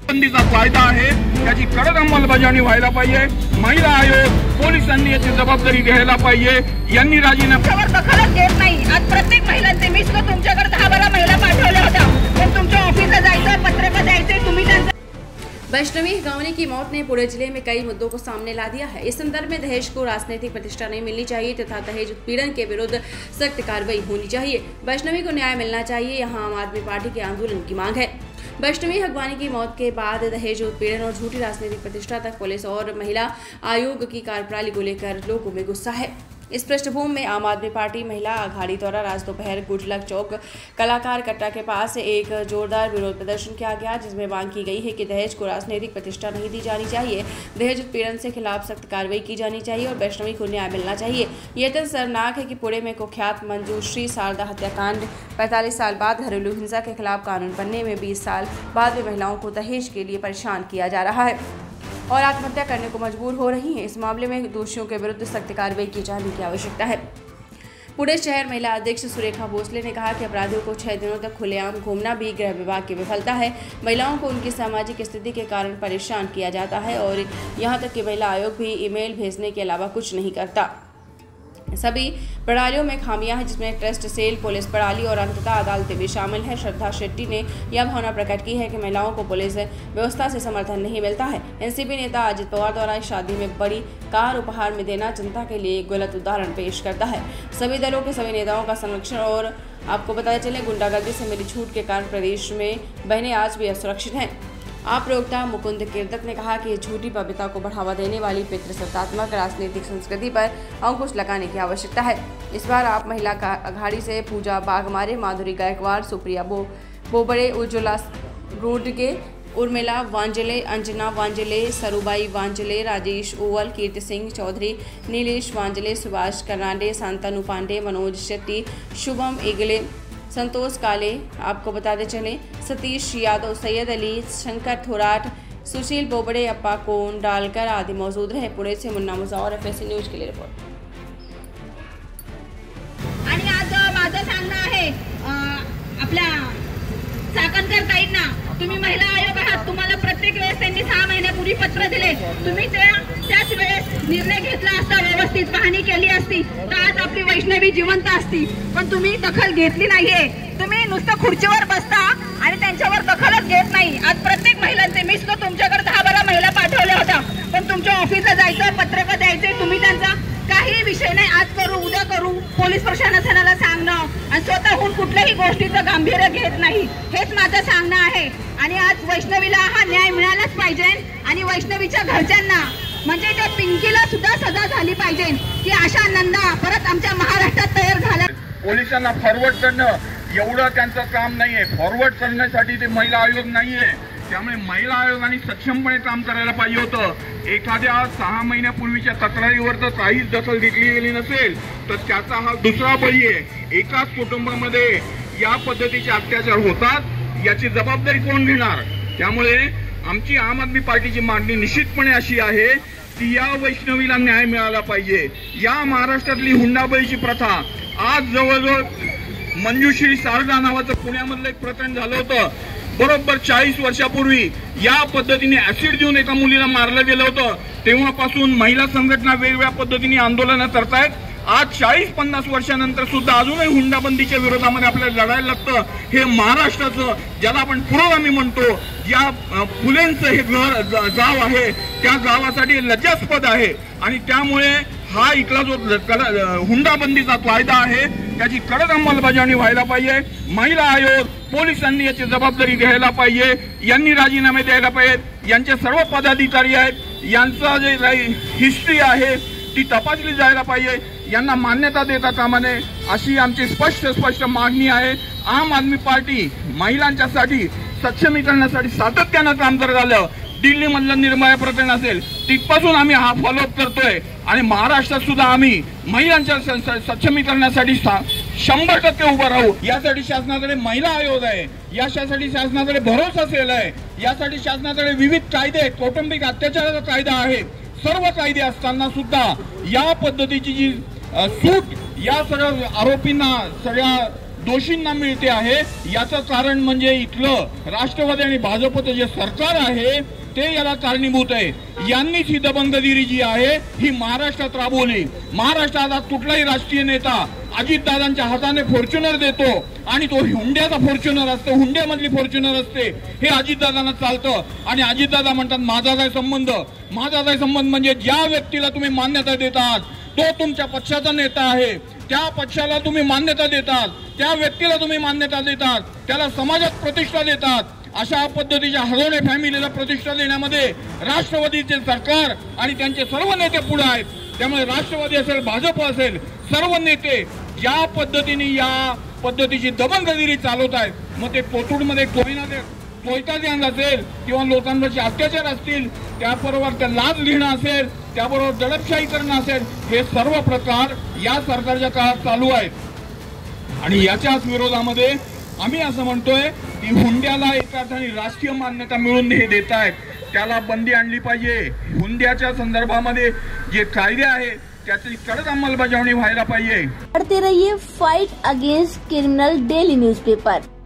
बंदीचा कायदा आहे त्याची कडक अंमलबजावणी व्हायला पाहिजे। महिला आयोग पोलिसांनी याची जबाबदारी घ्यायला पाहिजे। यांनी राजीनामा दखलच घेत नाही। आज प्रत्येक महिलांचे मी सुद्धा तुमच्याकडे 10-12 महिला पाठवल्या होत्या, पण तुमच्या ऑफिसला जायचं, पत्रक द्यायचे, तुम्ही त्यांचं। वैष्णवी हगवानी की मौत ने पूरे जिले में कई मुद्दों को सामने ला दिया है। इस संदर्भ में दहेज को राजनीतिक प्रतिष्ठा नहीं मिलनी चाहिए तथा दहेज उत्पीड़न के विरुद्ध सख्त कार्रवाई होनी चाहिए। वैष्णवी को न्याय मिलना चाहिए, यहाँ आम आदमी पार्टी के आंदोलन की मांग है। वैष्णवी हगवानी की मौत के बाद दहेज उत्पीड़न और झूठी राजनीतिक प्रतिष्ठा तक पुलिस और महिला आयोग की कार्यप्रणाली को लेकर लोगों में गुस्सा है। इस पृष्ठभूमि में आम आदमी पार्टी महिला अघाड़ी द्वारा रात दोपहर गुडलक चौक कलाकार कट्टा के पास एक जोरदार विरोध प्रदर्शन किया गया, जिसमें मांग की गई है कि दहेज को राजनीतिक प्रतिष्ठा नहीं दी जानी चाहिए, दहेज उत्पीड़न से खिलाफ सख्त कार्रवाई की जानी चाहिए और वैष्णवी को न्याय मिलना चाहिए। ये तो शर्मनाक है कि पुणे में कुख्यात मंजूश्री शारदा हत्याकांड 45 साल बाद घरेलू हिंसा के खिलाफ कानून बनने में 20 साल बाद भी महिलाओं को दहेज के लिए परेशान किया जा रहा है और आत्महत्या करने को मजबूर हो रही हैं। इस मामले में दोषियों के विरुद्ध सख्त कार्रवाई की जाने की आवश्यकता है। पुणे शहर महिला अध्यक्ष सुरेखा भोसले ने कहा कि अपराधियों को 6 दिनों तक खुलेआम घूमना भी गृह विभाग की विफलता है। महिलाओं को उनकी सामाजिक स्थिति के कारण परेशान किया जाता है और यहाँ तक कि महिला आयोग भी ईमेल भेजने के अलावा कुछ नहीं करता। सभी प्रणालियों में खामियां हैं, जिसमें ट्रस्ट सेल, पुलिस प्रणाली और अंततः अदालतें भी शामिल हैं। श्रद्धा शेट्टी ने यह भावना प्रकट की है कि महिलाओं को पुलिस व्यवस्था से समर्थन नहीं मिलता है। एनसीपी नेता अजित पवार द्वारा शादी में बड़ी कार उपहार में देना जनता के लिए एक गलत उदाहरण पेश करता है। सभी दलों के सभी नेताओं का संरक्षण और आपको बताते चले गुंडागर्दी से मिली छूट के कारण प्रदेश में बहनें आज भी असुरक्षित हैं। आप प्रवक्ता मुकुंद कीर्तक ने कहा कि झूठी पवित्रता को बढ़ावा देने वाली पितृसत्तात्मक राजनीतिक संस्कृति पर अंकुश लगाने की आवश्यकता है। इस बार आप महिला अघाड़ी से पूजा बागमारे, माधुरी गायकवाड़, सुप्रिया बोबड़े, उज्ज्वला रोडगे, उर्मिला वांजले, अंजना वांजले, सरुबाई वांजले, राजेश ओवल, कीर्ति सिंह चौधरी, नीलेश वांजले, सुभाष कर्नाडे, शांतनु पांडे, मनोज शेट्टी, शुभम इगले, संतोष काले, आपको बताते चले सतीश यादव, सैयद अली, शंकर थोराट, सुशील बोबड़े, अप्पा कोन डालकर आदि मौजूद रहे। पुणे से मुन्ना मुजावर, FSC न्यूज के लिए रिपोर्ट। आणि आज माझं सांगणं आहे आपल्या चाकणकर ताईंना, तुम्ही महिला आयोग आहात, तुम्हाला प्रत्येक वेळेस त्यांनी 6 महिन्यापूर्वी पत्र दिले, तुम्ही त्याच वेळेस निर्णय घेतला असता, व्यवस्थित पाहणी केली असती तर आज आपली वैष्णवी जिवंत असती, पण तुम्ही दखल घेतली नाहीये। तुम्ही नुसतं खुर्चीवर बसता आणि त्यांच्यावर दखलच घेत नाही। आज प्रत्येक महिलांचे मी सुद्धा तुमच्याकडे 10-12 महिला पाठवल्या होत्या, पण तुमच्या ऑफिसला जायचं, पत्रक द्यायचे, तुम्ही त्यांचा काही विषय नाही, आज करू उद्या करू, पोलीस प्रशासनाला सांगणं आणि स्वतःहून कुठल्याही गोष्टीचं गांभीर्य घेत नाही, हेच माझं सांगणं आहे। आणि आज वैष्णवीला हा न्याय मिळालाच पाहिजे आणि वैष्णवीच्या घरच्यांना म्हणजे त्या पिंकीला सुद्धा सजा झाली पाहिजे की अशा नंदा परत आमच्या महाराष्ट्रात तयार झाल्या। पोलिसांना फॉरवर्ड करणं एवढं त्यांचं काम नाहीये, फॉरवर्ड करण्यासाठी ते महिला आयोग नाहीये। त्यामुळे महिला आयोगाने सक्षमपणे काम करायला पाहिजे होतं। एखाद्या 6 महिन्यापूर्वीच्या तक्रारीवर जर काहीच दखल घेतली गेली नसेल तर त्याचा हा दुसरा बळी आहे। एकाच कुटुंबामध्ये या पद्धतीचे अत्याचार होतात, याची जबाबदारी कोण घेणार? त्यामुळे आमची आम आदमी पार्टीची मागणी निश्चितपणे अशी आहे की या वैष्णवीला न्याय मिळाला पाहिजे। या महाराष्ट्रातली हुंडाबळीची प्रथा आज जवळजवळ मंजूश्री शारदा नावाचं पुण्यामधलं एक प्रकरण झालं होतं। बरोबर 40 वर्षापूर्वी या पद्धतीने ऍसिड देऊन एका मुलीला मारलं गेलं होतं। तेव्हापासून महिला संघटना वेगवेगळ्या पद्धतीने आंदोलन करतायत। आज 40-50 वर्षानंतर सुद्धा अजूनही हुंडाबंदीच्या विरोधामध्ये आपल्याला लढायला लागतं। हे महाराष्ट्राचं ज्याला आपण पुरोगामी म्हणतो, या फुलेंचं हे गाव आहे, त्या गावासाठी लज्जास्पद आहे आणि त्यामुळे हा इथला जो हुंडाबंदीचा कायदा आहे त्याची कडक अंमलबजावणी व्हायला पाहिजे। महिला आयोग पोलिसांनी याची जबाबदारी घ्यायला पाहिजे, यांनी राजीनामे द्यायला पाहिजेत। यांचे सर्व पदाधिकारी आहेत, यांचा जे हिस्ट्री आहे ती तपासली जायला पाहिजे, यांना मान्यता देता कामा नये अशी आमची स्पष्ट मागणी आहे। आम आदमी पार्टी महिलांच्यासाठी सक्षमीकरणासाठी सातत्यानं काम करत आलं। दिल्लीमधलं निर्भया प्रकरण असेल तिथपासून आम्ही हा फॉलोअप करतोय आणि महाराष्ट्रात सुद्धा आम्ही महिलांच्या सक्षमीकरणासाठी 100% उभं राहू। यासाठी शासनाकडे महिला आयोग आहे, यासाठी शासनाकडे भरोसा सेल आहे, यासाठी शासनाकडे विविध कायदे, कौटुंबिक अत्याचाराचा कायदा आहे। सर्व कायदे असताना सुद्धा या पद्धतीची जी सूट या सगळ्या आरोपींना, सगळ्या दोषींना मिळते आहे, याचं कारण म्हणजे इथलं राष्ट्रवादी आणि भाजपचं जे सरकार आहे ते याला कारणीभूत आहे. यांनीच ही दबंगगिरी जी आहे ही महाराष्ट्रात राबवली. महाराष्ट्रात आज कुठलाही राष्ट्रीय नेता अजितदादांच्या हाताने फॉर्च्युनर देतो आणि तो हुंड्याचा फॉर्च्युनर असतो, हुंड्यामधली फॉर्च्युनर असते, हे अजितदादांना चालतं. आणि अजितदादा म्हणतात माझा काय संबंध. माझा काय संबंध म्हणजे ज्या व्यक्तीला तुम्ही मान्यता देतात तो तुमच्या पक्षाचा नेता आहे, त्या पक्षाला तुम्ही मान्यता देतात, त्या व्यक्तीला तुम्ही मान्यता देतात, त्याला समाजात प्रतिष्ठा देतात. अशा पद्धतीच्या हरवणे फॅमिलीला प्रतिष्ठा देण्यामध्ये राष्ट्रवादीचे सरकार आणि त्यांचे सर्व नेते पुढे आहेत. त्यामुळे राष्ट्रवादी असेल, भाजप असेल, सर्व नेते ज्या पद्धतीने या पद्धतीची दबंगगिरी चालवत आहेत, मग ते कोथरूडमध्ये कोयता गँग असेल किंवा लोकांवरचे अत्याचार असतील, त्याबरोबर त्या लाच लिहिणं असेल, त्याबरोबर दडपशाही करणं असेल, हे सर्व प्रकार या सरकारच्या काळात चालू आहेत. आणि याच्याच विरोधामध्ये आम्ही असं म्हणतोय की हुंड्याला एका अर्थाने राजकीय मान्यता मिळून हे देत आहेत, त्याला बंदी आणली पाहिजे. हुंड्याच्या संदर्भामध्ये जे कायदे आहे त्याची कडक अंमलबजावणी व्हायला पाहिजे. पढ़ते रहिए fight against criminal daily newspaper.